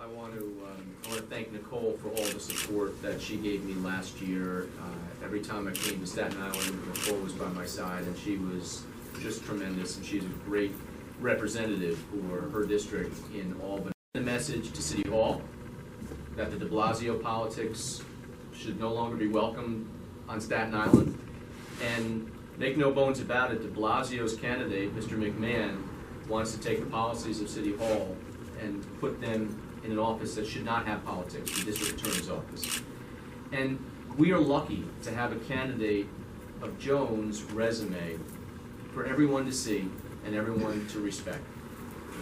I want to thank Nicole for all the support that she gave me last year. Every time I came to Staten Island, Nicole was by my side, and she was just tremendous, and she's a great representative for her district in Albany. The message to City Hall that the de Blasio politics should no longer be welcomed on Staten Island. And make no bones about it, de Blasio's candidate, Mr. McMahon, wants to take the policies of City Hall and put them in an office that should not have politics, the district attorney's office. And we are lucky to have a candidate of Joan's resume for everyone to see and everyone to respect.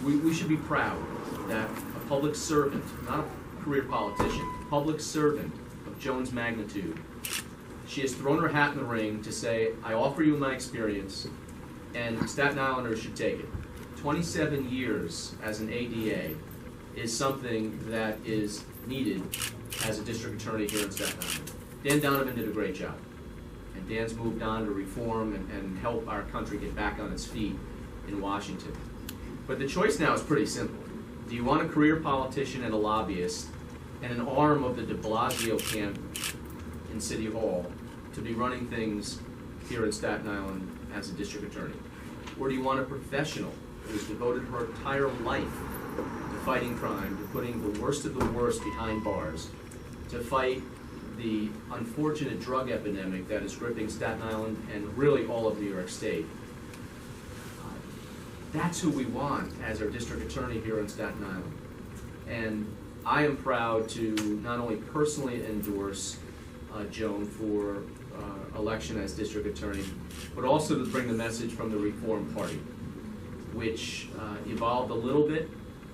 We should be proud that a public servant, not a career politician, a public servant of Joan's magnitude, she has thrown her hat in the ring to say, I offer you my experience, and Staten Islanders should take it. 27 years as an ADA is something that is needed as a district attorney here in Staten Island. Dan Donovan did a great job, and Dan's moved on to reform and help our country get back on its feet in Washington. But the choice now is pretty simple. Do you want a career politician and a lobbyist and an arm of the de Blasio camp in City Hall to be running things here in Staten Island as a district attorney? Or do you want a professional who's devoted her entire life to fighting crime, to putting the worst of the worst behind bars, to fight the unfortunate drug epidemic that is gripping Staten Island and really all of New York State? That's who we want as our district attorney here in Staten Island. And I am proud to not only personally endorse Joan for election as district attorney, but also to bring the message from the Reform Party, which evolved a little bit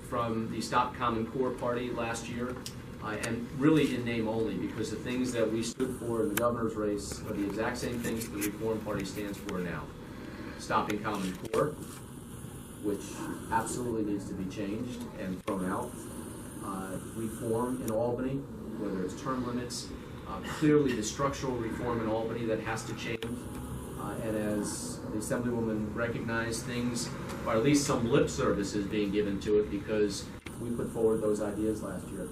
from the Stop Common Core Party last year, and really in name only, because the things that we stood for in the governor's race are the exact same things the Reform Party stands for now. Stopping Common Core, which absolutely needs to be changed and thrown out. Reform in Albany, whether it's term limits, clearly the structural reform in Albany that has to change. And as the Assemblywoman recognized, things, or at least some lip service is being given to it because we put forward those ideas last year.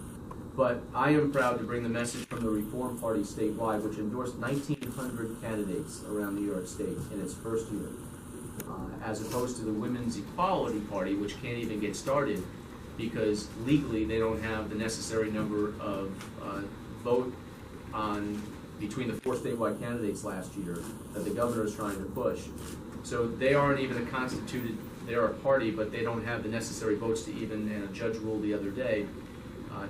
But I am proud to bring the message from the Reform Party statewide, which endorsed 1,900 candidates around New York State in its first year, as opposed to the Women's Equality Party, which can't even get started because legally they don't have the necessary number of vote on between the 4 statewide candidates last year that the governor is trying to push. So they aren't even a constituted, they're a party, but they don't have the necessary votes to even, and a judge ruled the other day,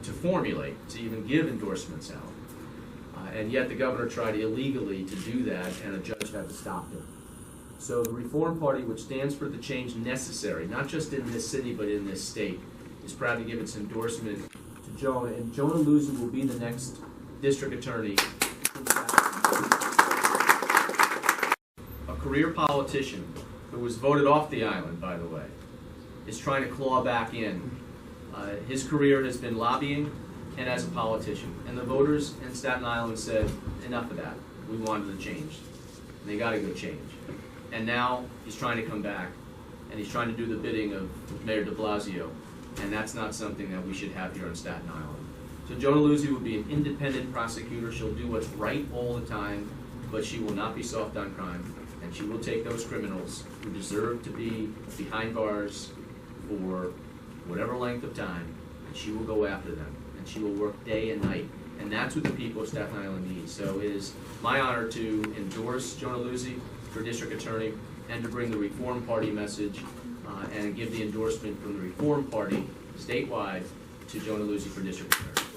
to formulate, to even give endorsements out. And yet the governor tried illegally to do that, and a judge had to stop him. So the Reform Party, which stands for the change necessary, not just in this city, but in this state, is proud to give its endorsement to Joan, and Joan Illuzzi will be the next district attorney. A career politician who was voted off the island, by the way, is trying to claw back in. His career has been lobbying and as a politician. And the voters in Staten Island said, enough of that. We wanted a change. And they got a good change. And now he's trying to come back, and he's trying to do the bidding of Mayor de Blasio. And that's not something that we should have here in Staten Island. So Joan Illuzzi will be an independent prosecutor. She'll do what's right all the time, but she will not be soft on crime. And she will take those criminals who deserve to be behind bars for whatever length of time, and she will go after them. And she will work day and night. And that's what the people of Staten Island need. So it is my honor to endorse Joan Illuzzi for district attorney and to bring the Reform Party message and give the endorsement from the Reform Party statewide to Joan Illuzzi for district attorney.